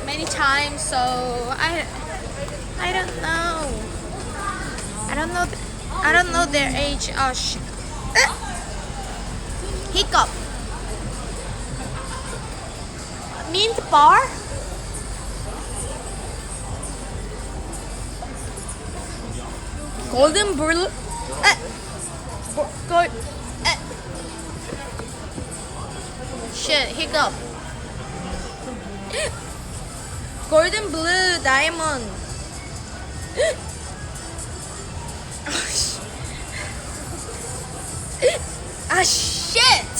many times, so I don't know. I don't know their age. Oh shit. Hiccup. Mint bar. Golden blue. Gold. Shit. Hiccup. Golden blue diamond. Ah shit!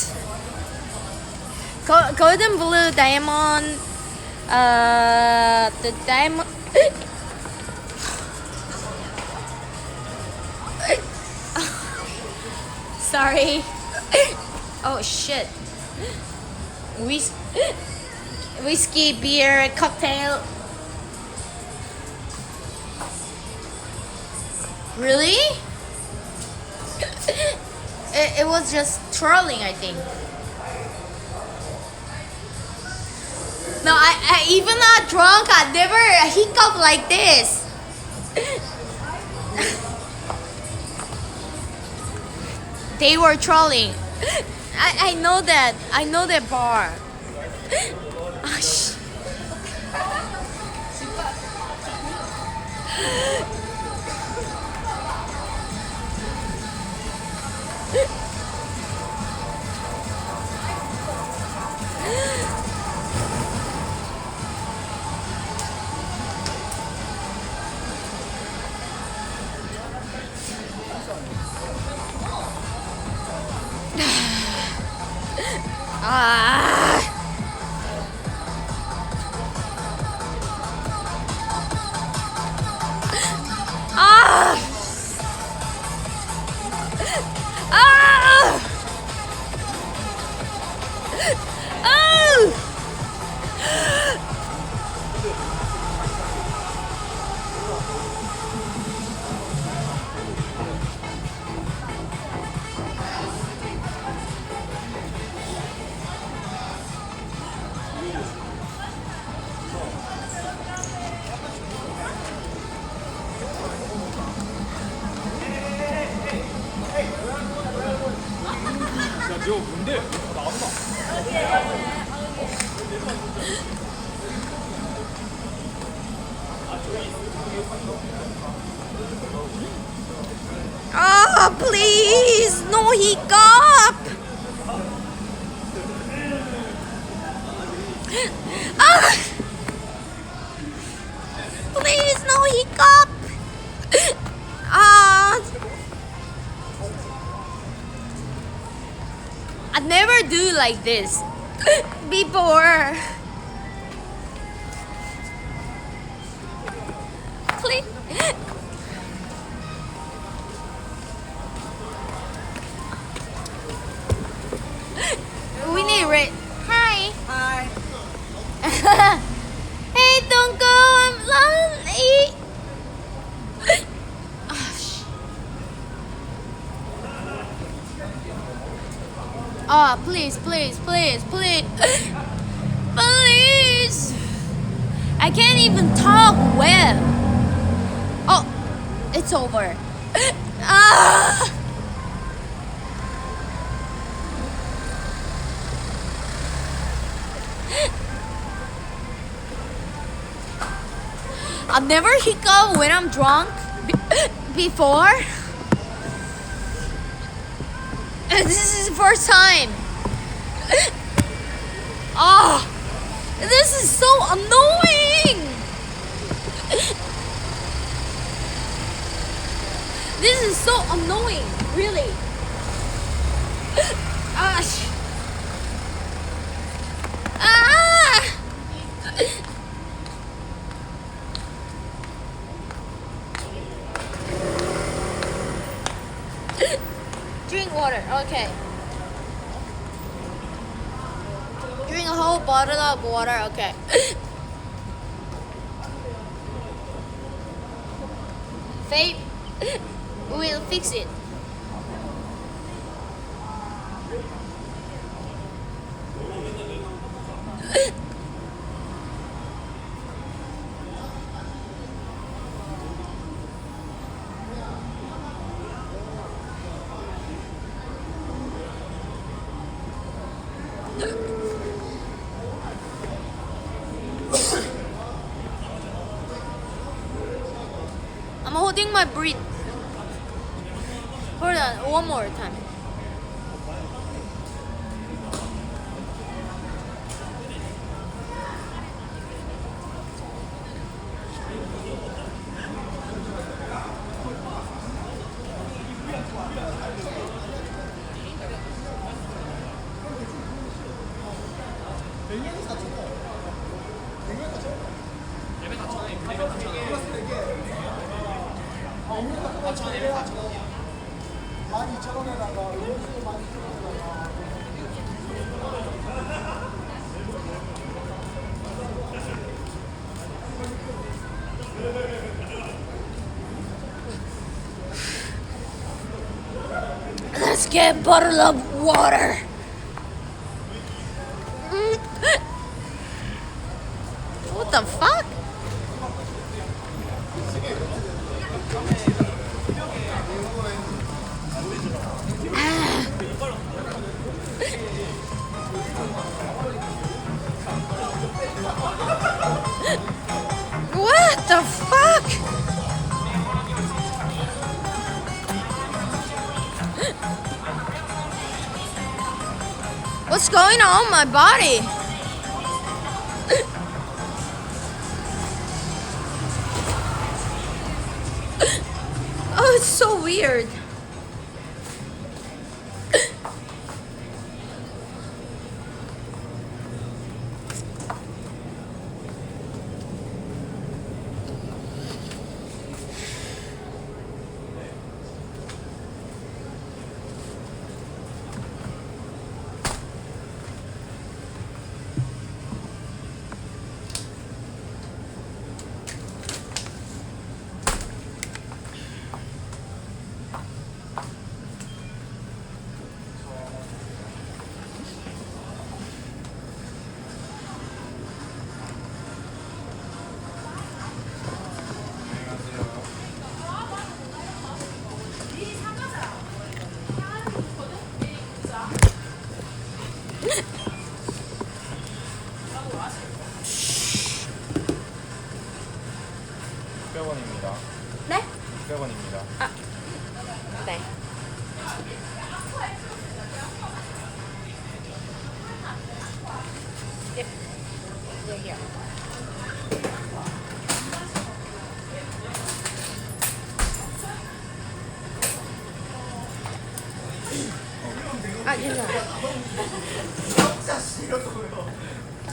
Golden blue diamond. The diamond. Sorry. Oh shit. Whiskey, beer, cocktail. Really? It was just trolling, I think. No, I even not drunk, I never hiccup like this. They were trolling. I know that. I know that bar. Ah, ah. Ah. Ah. Oh. 너 뭔데? 나왔나? Oh, please, no hiccup. Ah, please, no hiccup. Ah, I never do like this before. Please. We need red. Hi. Hi. Hey, don't go. I'm lonely. Oh, please, please, please, please. Please. I can't even talk well. Oh, it's over. Ah. I've never hiccup when I'm drunk before. This is the first time. Oh, this is so annoying. This is so annoying, really. Ah. Ah. Drink water, okay. Drink a whole bottle of water, okay. Vape, we'll fix it. I'm holding my breath. Hold on, one more time. Let's get a bottle of water. What the fuck? What the fuck? What's going on in my body? Oh, it's so weird. 네? 600원입니다. 아, 네. Yep. Yeah, here. 아, 괜찮아요.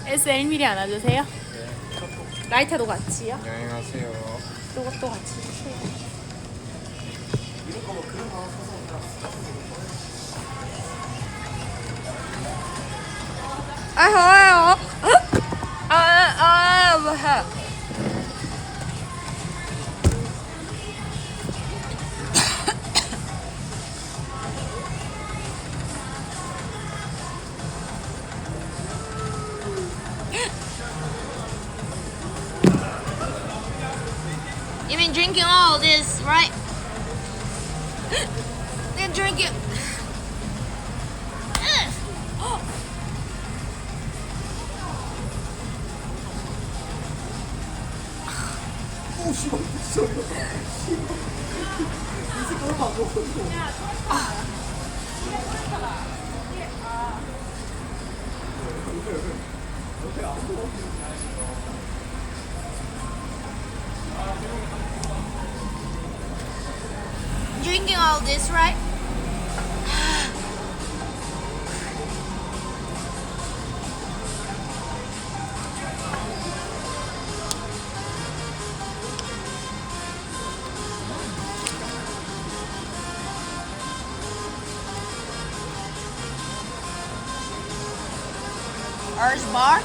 SL1mm 안아주세요. 라이터도 같이요. 안녕하세요. 이것도 같이 주세요. 아, 좋아요. 뭐야. You've been drinking all this, right? Then drink it. 오, 씨발, 무슨 소리야. 이제 얼마 안 먹었어. Drinking all this, right? Ours bar?